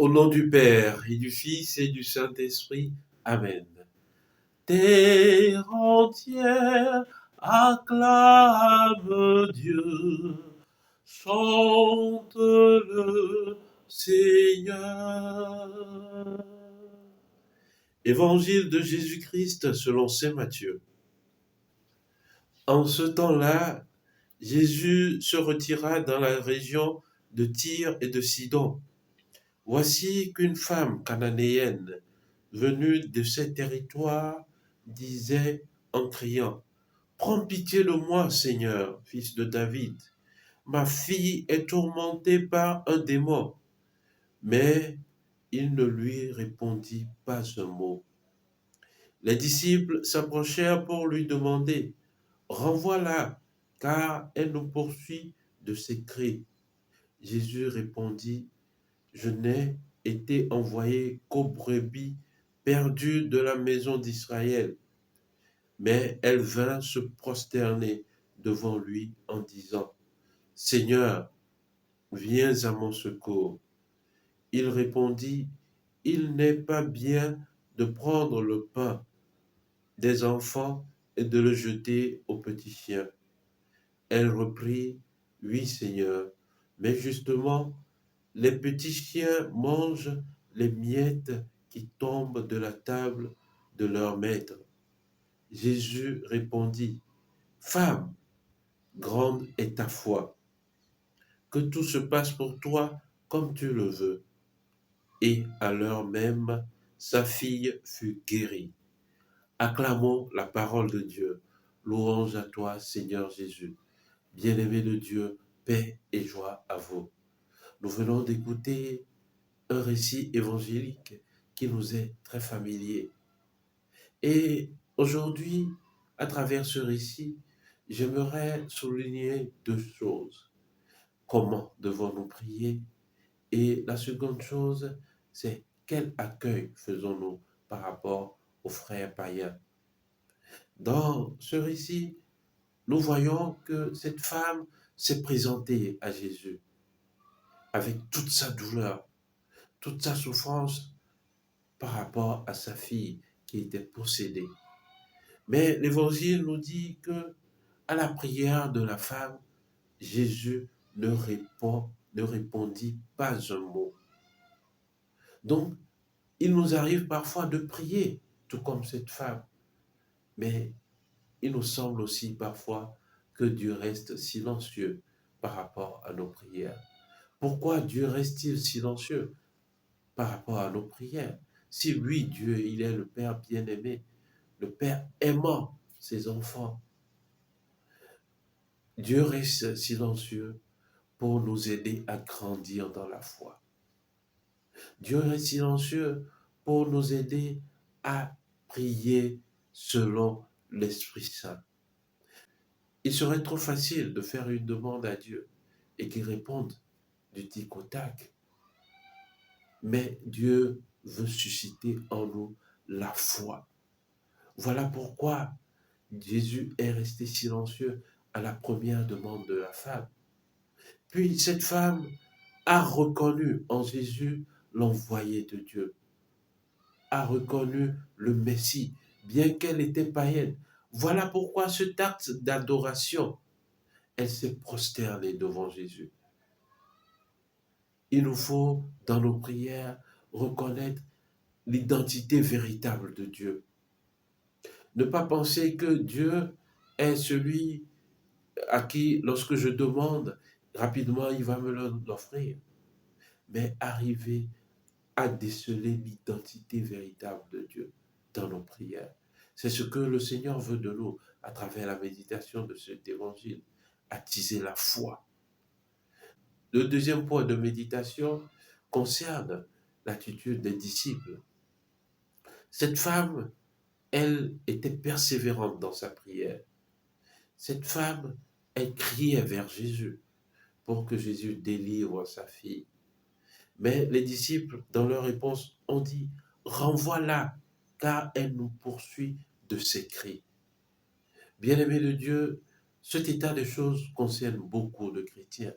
Au nom du Père et du Fils et du Saint-Esprit. Amen. Terre entière acclame Dieu, chante le Seigneur. Évangile de Jésus-Christ selon saint Matthieu. En ce temps-là, Jésus se retira dans la région de Tyr et de Sidon. Voici qu'une femme cananéenne, venue de ces territoires, disait en criant, « Prends pitié de moi, Seigneur, fils de David. Ma fille est tourmentée par un démon. » Mais il ne lui répondit pas un mot. Les disciples s'approchèrent pour lui demander, « Renvoie-la, car elle nous poursuit de ses cris. » Jésus répondit, « Je n'ai été envoyé qu'aux brebis perdues de la maison d'Israël. » Mais elle vint se prosterner devant lui en disant, « Seigneur, viens à mon secours. » Il répondit, « Il n'est pas bien de prendre le pain des enfants et de le jeter aux petits chiens. » Elle reprit, « Oui, Seigneur, mais justement, les petits chiens mangent les miettes qui tombent de la table de leur maître. » Jésus répondit, « Femme, grande est ta foi, que tout se passe pour toi comme tu le veux. » Et à l'heure même, sa fille fut guérie. Acclamons la parole de Dieu. Louange à toi, Seigneur Jésus. Bien-aimé de Dieu, paix et joie à vous. Nous venons d'écouter un récit évangélique qui nous est très familier. Et aujourd'hui, à travers ce récit, j'aimerais souligner deux choses. Comment devons-nous prier? Et la seconde chose, c'est quel accueil faisons-nous par rapport aux frères païens? Dans ce récit, nous voyons que cette femme s'est présentée à Jésus avec toute sa douleur, toute sa souffrance par rapport à sa fille qui était possédée. Mais l'Évangile nous dit que à la prière de la femme, Jésus ne répondit pas un mot. Donc, il nous arrive parfois de prier, tout comme cette femme, mais il nous semble aussi parfois que Dieu reste silencieux par rapport à nos prières. Pourquoi Dieu reste-t-il silencieux par rapport à nos prières? Si lui, Dieu, il est le Père bien-aimé, le Père aimant ses enfants, Dieu reste silencieux pour nous aider à grandir dans la foi. Dieu reste silencieux pour nous aider à prier selon l'Esprit Saint. Il serait trop facile de faire une demande à Dieu et qu'il réponde du tic au tac. Mais Dieu veut susciter en nous la foi. Voilà pourquoi Jésus est resté silencieux à la première demande de la femme. Puis cette femme a reconnu en Jésus l'envoyé de Dieu, a reconnu le Messie, bien qu'elle était païenne. Voilà pourquoi cet acte d'adoration, elle s'est prosternée devant Jésus. Il nous faut, dans nos prières, reconnaître l'identité véritable de Dieu. Ne pas penser que Dieu est celui à qui, lorsque je demande, rapidement, il va me l'offrir. Mais arriver à déceler l'identité véritable de Dieu dans nos prières. C'est ce que le Seigneur veut de nous à travers la méditation de cet évangile, attiser la foi. Le deuxième point de méditation concerne l'attitude des disciples. Cette femme, elle était persévérante dans sa prière. Cette femme, elle criait vers Jésus pour que Jésus délivre sa fille. Mais les disciples, dans leur réponse, ont dit, « Renvoie-la, car elle nous poursuit de ses cris. » Bien-aimés de Dieu, cet état de choses concerne beaucoup de chrétiens,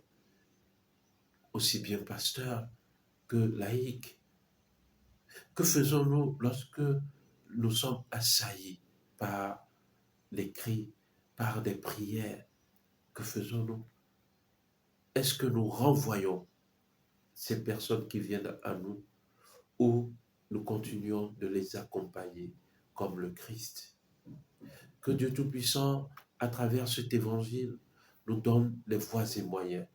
aussi bien pasteurs que laïque. Que faisons-nous lorsque nous sommes assaillis par les cris, par des prières? Que faisons-nous? Est-ce que nous renvoyons ces personnes qui viennent à nous ou nous continuons de les accompagner comme le Christ? Que Dieu Tout-Puissant, à travers cet évangile, nous donne les voies et moyens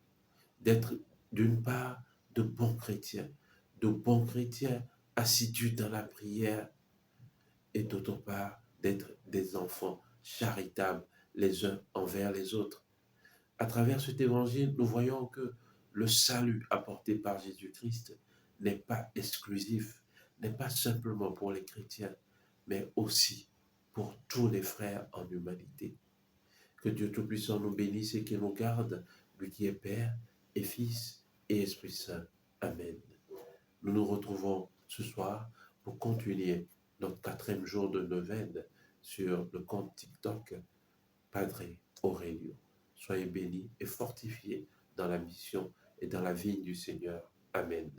d'être, d'une part, de bons chrétiens assidus dans la prière, et d'autre part, d'être des enfants charitables les uns envers les autres. À travers cet évangile, nous voyons que le salut apporté par Jésus-Christ n'est pas exclusif, n'est pas simplement pour les chrétiens, mais aussi pour tous les frères en humanité. Que Dieu Tout-Puissant nous bénisse et qu'il nous garde, lui qui est Père et Fils et Esprit Saint. Amen. Nous nous retrouvons ce soir pour continuer notre 4e jour de neuvaine sur le compte TikTok Padre Aurelio. Soyez bénis et fortifiés dans la mission et dans la vigne du Seigneur. Amen.